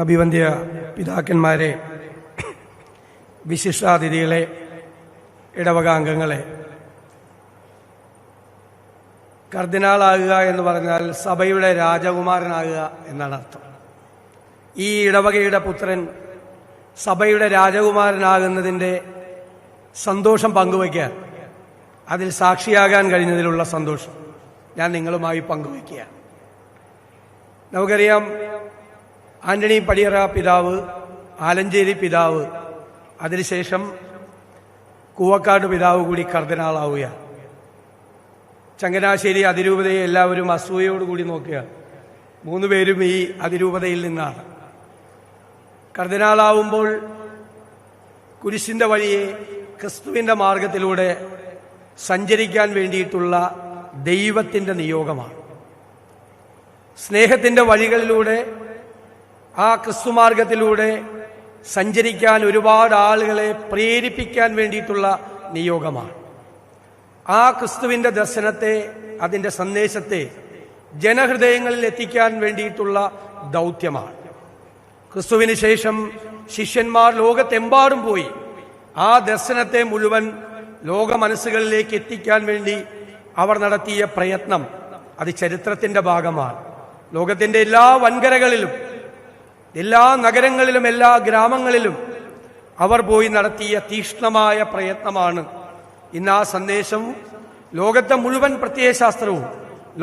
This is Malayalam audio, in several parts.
അഭിവന്ദ്യ പിതാക്കന്മാരെ, വിശിഷ്ടാതിഥികളെ, ഇടവകാംഗങ്ങളെ, കർദിനാളാകുക എന്ന് പറഞ്ഞാൽ സഭയുടെ രാജകുമാരനാകുക എന്നാണ് അർത്ഥം. ഈ ഇടവകയുടെ പുത്രൻ സഭയുടെ രാജകുമാരനാകുന്നതിൻ്റെ സന്തോഷം പങ്കുവയ്ക്കാൻ, അതിൽ സാക്ഷിയാകാൻ കഴിഞ്ഞതിലുള്ള സന്തോഷം ഞാൻ നിങ്ങളുമായി പങ്കുവയ്ക്കുക. നമുക്കറിയാം, ആന്റണി പടിയറ പിതാവ്, ആലഞ്ചേരി പിതാവ്, അതിനുശേഷം കൂവക്കാട് പിതാവ് കൂടി കർദിനാളാവുക. ചങ്ങനാശ്ശേരി അതിരൂപതയെ എല്ലാവരും അസൂയയോടുകൂടി നോക്കുക. 3 പേരും ഈ അതിരൂപതയിൽ നിന്നാണ്. കർദിനാളാവുമ്പോൾ കുരിശിന്റെ വഴിയെ ക്രിസ്തുവിന്റെ മാർഗത്തിലൂടെ സഞ്ചരിക്കാൻ വേണ്ടിയിട്ടുള്ള ദൈവത്തിന്റെ നിയോഗമാണ്. സ്നേഹത്തിന്റെ വഴികളിലൂടെ, ആ ക്രിസ്തുമാർഗത്തിലൂടെ സഞ്ചരിക്കാൻ ഒരുപാട് ആളുകളെ പ്രേരിപ്പിക്കാൻ വേണ്ടിയിട്ടുള്ള നിയോഗമാണ്. ആ ക്രിസ്തുവിന്റെ ദർശനത്തെ, അതിൻ്റെ സന്ദേശത്തെ ജനഹൃദയങ്ങളിൽ എത്തിക്കാൻ വേണ്ടിയിട്ടുള്ള ദൗത്യമാണ്. ക്രിസ്തുവിന് ശേഷം ശിഷ്യന്മാർ ലോകത്തെമ്പാടും പോയി ആ ദർശനത്തെ മുഴുവൻ ലോക മനസ്സുകളിലേക്ക് എത്തിക്കാൻ വേണ്ടി അവർ നടത്തിയ പ്രയത്നം, അത് ചരിത്രത്തിന്റെ ഭാഗമാണ്. ലോകത്തിന്റെ എല്ലാ വൻകരകളിലും, എല്ലാ നഗരങ്ങളിലും, എല്ലാ ഗ്രാമങ്ങളിലും അവർ പോയി നടത്തിയ തീക്ഷ്ണമായ പ്രയത്നമാണ് ഇന്ന് ആ സന്ദേശം ലോകത്തെ മുഴുവൻ പ്രത്യയശാസ്ത്രവും,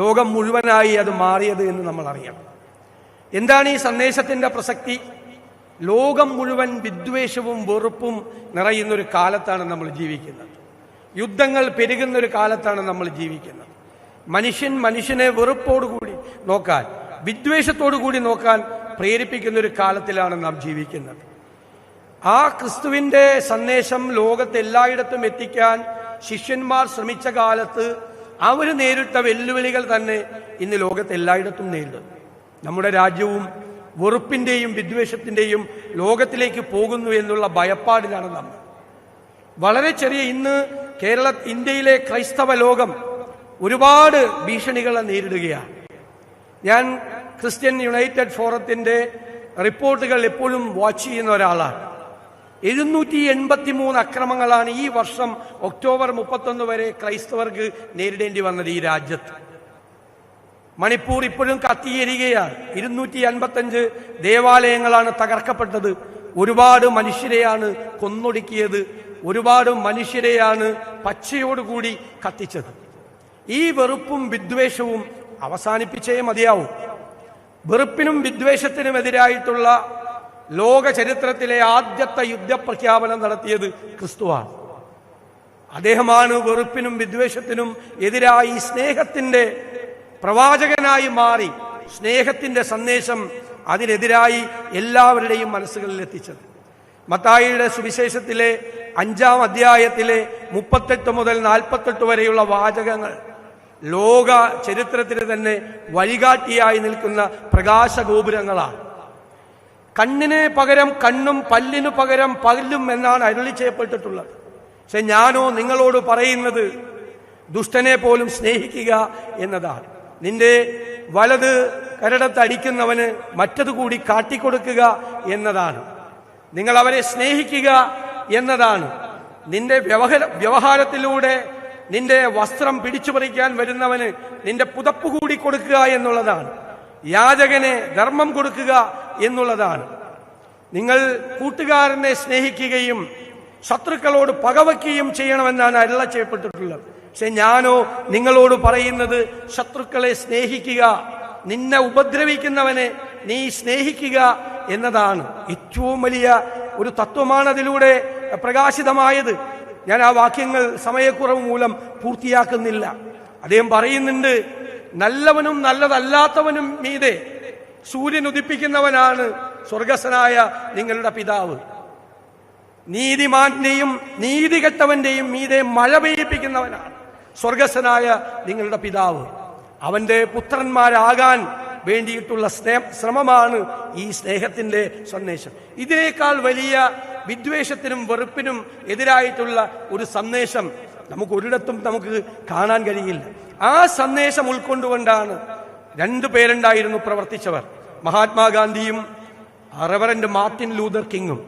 ലോകം മുഴുവനായി അത് മാറിയത് എന്ന് നമ്മൾ അറിയണം. എന്താണ് ഈ സന്ദേശത്തിന്റെ പ്രസക്തി? ലോകം മുഴുവൻ വിദ്വേഷവും വെറുപ്പും നിറയുന്നൊരു കാലത്താണ് നമ്മൾ ജീവിക്കുന്നത്. യുദ്ധങ്ങൾ പെരുകുന്നൊരു കാലത്താണ് നമ്മൾ ജീവിക്കുന്നത്. മനുഷ്യനെ വെറുപ്പോടുകൂടി നോക്കാൻ, വിദ്വേഷത്തോടുകൂടി നോക്കാൻ പ്രേരിപ്പിക്കുന്ന ഒരു കാലത്തിലാണ് നാം ജീവിക്കുന്നത്. ആ ക്രിസ്തുവിന്റെ സന്ദേശം ലോകത്തെല്ലായിടത്തും എത്തിക്കാൻ ശിഷ്യന്മാർ ശ്രമിച്ച കാലത്ത് അവർ നേരിട്ട വെല്ലുവിളികൾ തന്നെ ഇന്ന് ലോകത്തെല്ലായിടത്തും നേരിടുന്നു. നമ്മുടെ രാജ്യവും വെറുപ്പിന്റെയും വിദ്വേഷത്തിന്റെയും ലോകത്തിലേക്ക് പോകുന്നു എന്നുള്ള ഭയപ്പാടിലാണ് നമ്മൾ. വളരെ ചെറിയ ഇന്ന് ഇന്ത്യയിലെ ക്രൈസ്തവ ലോകം ഒരുപാട് ഭീഷണികളെ നേരിടുകയാണ്. ഞാൻ ക്രിസ്ത്യൻ യുണൈറ്റഡ് ഫോറത്തിന്റെ റിപ്പോർട്ടുകൾ എപ്പോഴും വാച്ച് ചെയ്യുന്ന ഒരാളാണ്. 783 അക്രമങ്ങളാണ് ഈ വർഷം ഒക്ടോബർ 31 വരെ ക്രൈസ്തവർക്ക് നേരിടേണ്ടി വന്നത് ഈ രാജ്യത്ത്. മണിപ്പൂർ ഇപ്പോഴും കത്തിയിരിക്കുകയാണ്. 255 ദേവാലയങ്ങളാണ് തകർക്കപ്പെട്ടത്. ഒരുപാട് മനുഷ്യരെയാണ് കൊന്നൊടുക്കിയത്. ഒരുപാട് മനുഷ്യരെയാണ് പച്ചയോടുകൂടി കത്തിച്ചത്. ഈ വെറുപ്പും വിദ്വേഷവും അവസാനിപ്പിച്ചേ മതിയാവും. വെറുപ്പിനും വിദ്വേഷത്തിനുമെതിരായിട്ടുള്ള ലോക ചരിത്രത്തിലെ ആദ്യത്തെ യുദ്ധപ്രഖ്യാപനം നടത്തിയത് ക്രിസ്തുവാണ്. അദ്ദേഹമാണ് വെറുപ്പിനും വിദ്വേഷത്തിനും എതിരായി സ്നേഹത്തിന്റെ പ്രവാചകനായി മാറി സ്നേഹത്തിന്റെ സന്ദേശം അതിനെതിരായി എല്ലാവരുടെയും മനസ്സുകളിൽ എത്തിച്ചത്. മത്തായിയുടെ സുവിശേഷത്തിലെ 5-ാം അധ്യായത്തിലെ 38 മുതൽ 48 വരെയുള്ള വാചകങ്ങൾ ലോക ചരിത്രത്തിന് തന്നെ വഴികാട്ടിയായി നിൽക്കുന്ന പ്രകാശഗോപുരങ്ങളാണ്. കണ്ണിന് പകരം കണ്ണും പല്ലിനു പകരം പല്ലും എന്നാണ് അരുളി ചെയ്യപ്പെട്ടിട്ടുള്ളത്. പക്ഷെ ഞാനോ നിങ്ങളോട് പറയുന്നത് ദുഷ്ടനെ പോലും സ്നേഹിക്കുക എന്നതാണ്. നിന്റെ വലത് കരടത്ത് അടിക്കുന്നവന് മറ്റത് കൂടി കാട്ടിക്കൊടുക്കുക എന്നതാണ്. നിങ്ങൾ അവരെ സ്നേഹിക്കുക എന്നതാണ്. നിന്റെ വ്യവഹാരത്തിലൂടെ നിന്റെ വസ്ത്രം പിടിച്ചു പറിക്കാൻ വരുന്നവന് നിന്റെ പുതപ്പ് കൂടി കൊടുക്കുക എന്നുള്ളതാണ്. യാചകനെ ധർമ്മം കൊടുക്കുക എന്നുള്ളതാണ്. നിങ്ങൾ കൂട്ടുകാരനെ സ്നേഹിക്കുകയും ശത്രുക്കളോട് പകവയ്ക്കുകയും ചെയ്യണമെന്നാണ് അരുള ചെയ്യപ്പെട്ടിട്ടുള്ളത്. പക്ഷെ ഞാനോ നിങ്ങളോട് പറയുന്നത് ശത്രുക്കളെ സ്നേഹിക്കുക, നിന്നെ ഉപദ്രവിക്കുന്നവനെ നീ സ്നേഹിക്കുക എന്നതാണ്. ഏറ്റവും വലിയ ഒരു തത്വമാണ് അതിലൂടെ പ്രകാശിതമായത്. ഞാൻ ആ വാക്യങ്ങൾ സമയക്കുറവ് മൂലം പൂർത്തിയാക്കുന്നില്ല. അദ്ദേഹം പറയുന്നുണ്ട്, നല്ലവനും നല്ലതല്ലാത്തവനും മീതെ സൂര്യൻ ഉദിപ്പിക്കുന്നവനാണ് സ്വർഗസ്ഥനായ നിങ്ങളുടെ പിതാവ്. നീതിമാന്റെയും നീതികെട്ടവന്റെയും മീതെ മഴ പെയ്യിപ്പിക്കുന്നവനാണ് സ്വർഗസ്ഥനായ നിങ്ങളുടെ പിതാവ്. അവന്റെ പുത്രന്മാരാകാൻ വേണ്ടിയിട്ടുള്ള ശ്രമമാണ് ഈ സ്നേഹത്തിന്റെ സന്ദേശം. ഇതിനേക്കാൾ വലിയ വിദ്വേഷത്തിനും വെറുപ്പിനും എതിരായിട്ടുള്ള ഒരു സന്ദേശം നമുക്കൊരിടത്തും കാണാൻ കഴിയില്ല. ആ സന്ദേശം ഉൾക്കൊണ്ടുകൊണ്ടാണ് 2 പേരുണ്ടായിരുന്നു പ്രവർത്തിച്ചവർ. മഹാത്മാഗാന്ധിയും റെവറൻഡ് മാർട്ടിൻ ലൂതർ കിങ്ങും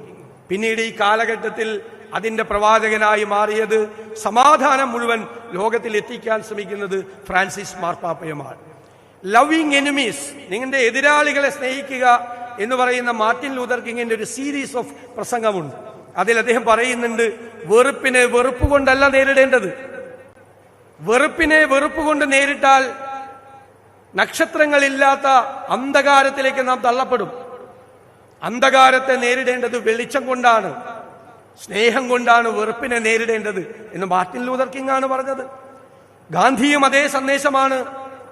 പിന്നീട് ഈ കാലഘട്ടത്തിൽ അതിന്റെ പ്രവാചകനായി മാറിയത് സമാധാനം മുഴുവൻ ലോകത്തിൽ എത്തിക്കാൻ ശ്രമിക്കുന്നത് ഫ്രാൻസിസ് മാർപ്പാപ്പയുമാണ്. ലവിങ് എനിമീസ്, നിങ്ങളുടെ എതിരാളികളെ സ്നേഹിക്കുക എന്ന് പറയുന്ന മാർട്ടിൻ ലൂതർ കിങ്ങിന്റെ ഒരു സീരീസ് ഓഫ് പ്രസംഗമുണ്ട്. അതിൽ അദ്ദേഹം പറയുന്നുണ്ട്, വെറുപ്പിനെ വെറുപ്പ് കൊണ്ടല്ല നേരിടേണ്ടത്. വെറുപ്പിനെ വെറുപ്പ് കൊണ്ട് നേരിട്ടാൽ നക്ഷത്രങ്ങളില്ലാത്ത അന്ധകാരത്തിലേക്ക് നാം തള്ളപ്പെടും. അന്ധകാരത്തെ നേരിടേണ്ടത് വെളിച്ചം കൊണ്ടാണ്, സ്നേഹം കൊണ്ടാണ് വെറുപ്പിനെ നേരിടേണ്ടത് എന്ന് മാർട്ടിൻ ലൂതർ കിങ് ആണ് പറഞ്ഞത്. ഗാന്ധിയും അതേ സന്ദേശമാണ്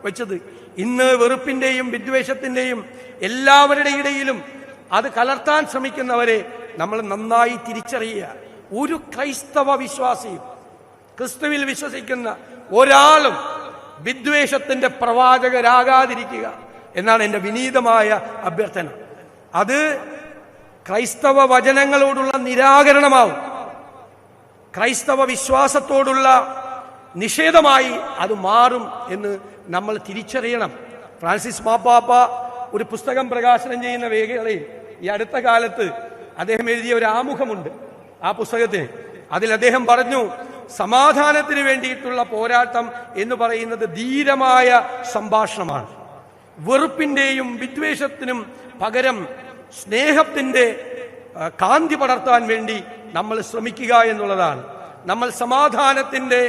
വെച്ചത്. ഇന്ന് വെറുപ്പിന്റെയും വിദ്വേഷത്തിന്റെയും എല്ലാവരുടെ ഇടയിലും അത് കലർത്താൻ ശ്രമിക്കുന്നവരെ നമ്മൾ നന്നായി തിരിച്ചറിയുക. ഒരു ക്രൈസ്തവ വിശ്വാസിയും ക്രിസ്തുവിൽ വിശ്വസിക്കുന്ന ഒരാളും വിദ്വേഷത്തിന്റെ പ്രവാചകരാകാതിരിക്കുക എന്നാണ് എൻ്റെ വിനീതമായ അഭ്യർത്ഥന. അത് ക്രൈസ്തവ വചനങ്ങളോടുള്ള നിരാകരണമാവും, ക്രൈസ്തവ വിശ്വാസത്തോടുള്ള നിഷേധമായി അത് മാറും എന്ന് നമ്മൾ തിരിച്ചറിയണം. ഫ്രാൻസിസ് മാർപ്പാപ്പ ഒരു പുസ്തകം പ്രകാശനം ചെയ്യുന്ന വേളയിൽ ഈ അടുത്ത കാലത്ത് അദ്ദേഹം എഴുതിയ ഒരു ആമുഖമുണ്ട് ആ പുസ്തകത്തിന്. അതിൽ അദ്ദേഹം പറഞ്ഞു, സമാധാനത്തിന് വേണ്ടിയിട്ടുള്ള പോരാട്ടം എന്ന് പറയുന്നത് ധീരമായ സംഭാഷണമാണ്. വെറുപ്പിന്റെയും വിദ്വേഷത്തിനും പകരം സ്നേഹത്തിന്റെ കാന്തി പടർത്താൻ വേണ്ടി നമ്മൾ ശ്രമിക്കുക എന്നുള്ളതാണ്. നമ്മൾ സമാധാനത്തിന്റെ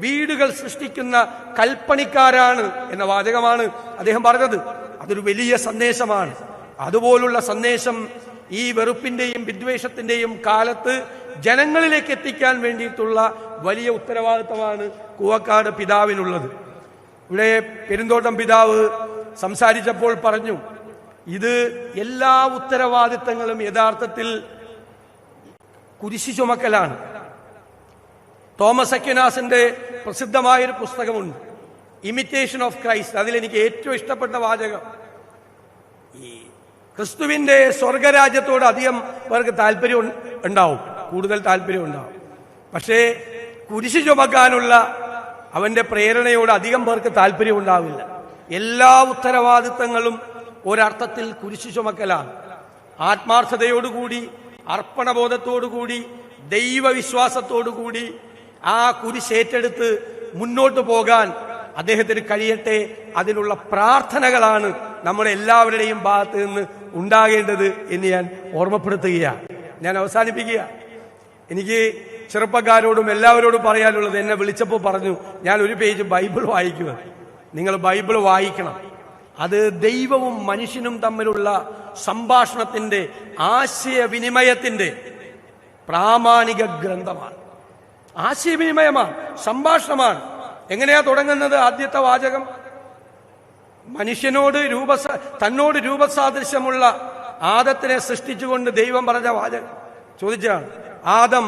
വീടുകൾ സൃഷ്ടിക്കുന്ന കൽപ്പണിക്കാരാണ് എന്ന വാചകമാണ് അദ്ദേഹം പറഞ്ഞത്. അതൊരു വലിയ സന്ദേശമാണ്. അതുപോലുള്ള സന്ദേശം ഈ വെറുപ്പിന്റെയും വിദ്വേഷത്തിന്റെയും കാലത്ത് ജനങ്ങളിലേക്ക് എത്തിക്കാൻ വേണ്ടിയിട്ടുള്ള വലിയ ഉത്തരവാദിത്തമാണ് കൂവക്കാട് പിതാവിനുള്ളത്. ഇവിടെ പെരുന്തോട്ടം പിതാവ് സംസാരിച്ചപ്പോൾ പറഞ്ഞു, ഇത് എല്ലാ ഉത്തരവാദിത്തങ്ങളും യഥാർത്ഥത്തിൽ കുരിശു ചുമക്കലാണ്. തോമസ് അക്വിനാസിന്റെ പ്രസിദ്ധമായൊരു പുസ്തകമുണ്ട്, ഇമിറ്റേഷൻ ഓഫ് ക്രൈസ്റ്റ്. അതിലെനിക്ക് ഏറ്റവും ഇഷ്ടപ്പെട്ട വാചകം, ഈ ക്രിസ്തുവിന്റെ സ്വർഗരാജ്യത്തോട് അധികം പേർക്ക് താല്പര്യം ഉണ്ടാവും, കൂടുതൽ താല്പര്യം ഉണ്ടാവും. പക്ഷേ കുരിശു ചുമക്കാനുള്ള അവന്റെ പ്രേരണയോട് അധികം പേർക്ക് താല്പര്യം ഉണ്ടാവില്ല. എല്ലാ ഉത്തരവാദിത്തങ്ങളും ഒരർത്ഥത്തിൽ കുരിശു ചുമക്കലാണ്. ആത്മാർത്ഥതയോടുകൂടി, അർപ്പണബോധത്തോടുകൂടി, ദൈവവിശ്വാസത്തോടുകൂടി ആ കുരിശേറ്റെടുത്ത് മുന്നോട്ട് പോകാൻ അദ്ദേഹത്തിന് കഴിയട്ടെ. അതിനുള്ള പ്രാർത്ഥനകളാണ് നമ്മുടെ എല്ലാവരുടെയും ഭാഗത്ത് നിന്ന് ഉണ്ടാകേണ്ടത് എന്ന് ഞാൻ ഓർമ്മപ്പെടുത്തുകയാണ്. ഞാൻ അവസാനിപ്പിക്കുക. എനിക്ക് ചെറുപ്പക്കാരോടും എല്ലാവരോടും പറയാനുള്ളത്, എന്നെ വിളിച്ചപ്പോൾ പറഞ്ഞു ഞാൻ ഒരു പേജ് ബൈബിൾ വായിക്കുക. നിങ്ങൾ ബൈബിൾ വായിക്കണം. അത് ദൈവവും മനുഷ്യനും തമ്മിലുള്ള സംഭാഷണത്തിന്റെ, ആശയവിനിമയത്തിന്റെ പ്രാമാണിക ഗ്രന്ഥമാണ്. ആശയവിനിമയമാണ്, സംഭാഷണമാണ്. എങ്ങനെയാ തുടങ്ങുന്നത്? ആദ്യത്തെ വാചകം മനുഷ്യനോട് തന്നോട് രൂപസാദൃശ്യമുള്ള ആദത്തിനെ സൃഷ്ടിച്ചുകൊണ്ട് ദൈവം പറഞ്ഞ വാചകം ചോദിച്ചാണ്, ആദം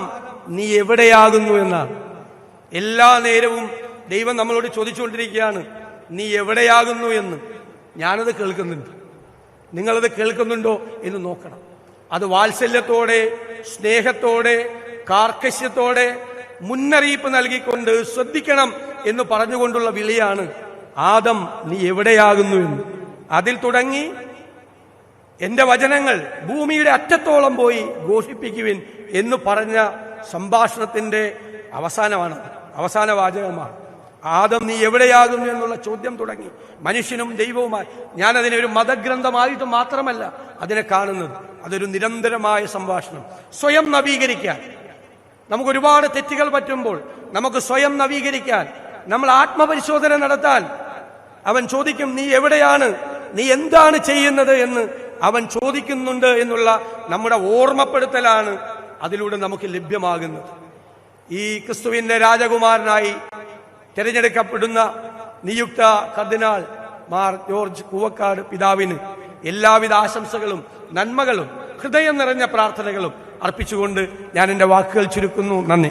നീ എവിടെയാകുന്നു എന്നാണ്. എല്ലാ നേരവും ദൈവം നമ്മളോട് ചോദിച്ചുകൊണ്ടിരിക്കുകയാണ്, നീ എവിടെയാകുന്നു എന്ന്. ഞാനത് കേൾക്കുന്നുണ്ട്, നിങ്ങളത് കേൾക്കുന്നുണ്ടോ എന്ന് നോക്കണം. അത് വാത്സല്യത്തോടെ, സ്നേഹത്തോടെ, കാർക്കശ്യത്തോടെ മുന്നറിയിപ്പ് നൽകിക്കൊണ്ട് ശ്രദ്ധിക്കണം എന്ന് പറഞ്ഞുകൊണ്ടുള്ള വിളിയാണ്, ആദം നീ എവിടെയാകുന്നു എന്ന്. അതിൽ തുടങ്ങി എന്റെ വചനങ്ങൾ ഭൂമിയുടെ അറ്റത്തോളം പോയി ഘോഷിപ്പിക്കുവിൻ എന്ന് പറഞ്ഞ സംഭാഷണത്തിന്റെ അവസാന വാചകമാണ്. ആദം നീ എവിടെയാകുന്നു എന്നുള്ള ചോദ്യം തുടങ്ങി മനുഷ്യനും ദൈവവുമായി. ഞാനതിനെ ഒരു മതഗ്രന്ഥമായിട്ട് മാത്രമല്ല അതിനെ കാണുന്നത്, അതൊരു നിരന്തരമായ സംഭാഷണം. സ്വയം നവീകരിക്കാൻ, നമുക്ക് ഒരുപാട് തെറ്റുകൾ പറ്റുമ്പോൾ നമുക്ക് സ്വയം നവീകരിക്കാൻ, നമ്മൾ ആത്മപരിശോധന നടത്താൻ അവൻ ചോദിക്കും, നീ എവിടെയാണ്, നീ എന്താണ് ചെയ്യുന്നത് എന്ന് അവൻ ചോദിക്കുന്നുണ്ട് എന്നുള്ള നമ്മുടെ ഓർമ്മപ്പെടുത്തലാണ് അതിലൂടെ നമുക്ക് ലഭ്യമാകുന്നത്. ഈ ക്രിസ്തുവിന്റെ രാജകുമാരനായി തിരഞ്ഞെടുക്കപ്പെടുന്ന നിയുക്ത കർദിനാൾ മാർ ജോർജ് കൂവക്കാട് പിതാവിന് എല്ലാവിധ ആശംസകളും നന്മകളും ഹൃദയം നിറഞ്ഞ പ്രാർത്ഥനകളും അർപ്പിച്ചുകൊണ്ട് ഞാൻ എൻ്റെ വാക്കുകൾ ചുരുക്കുന്നു. നന്ദി.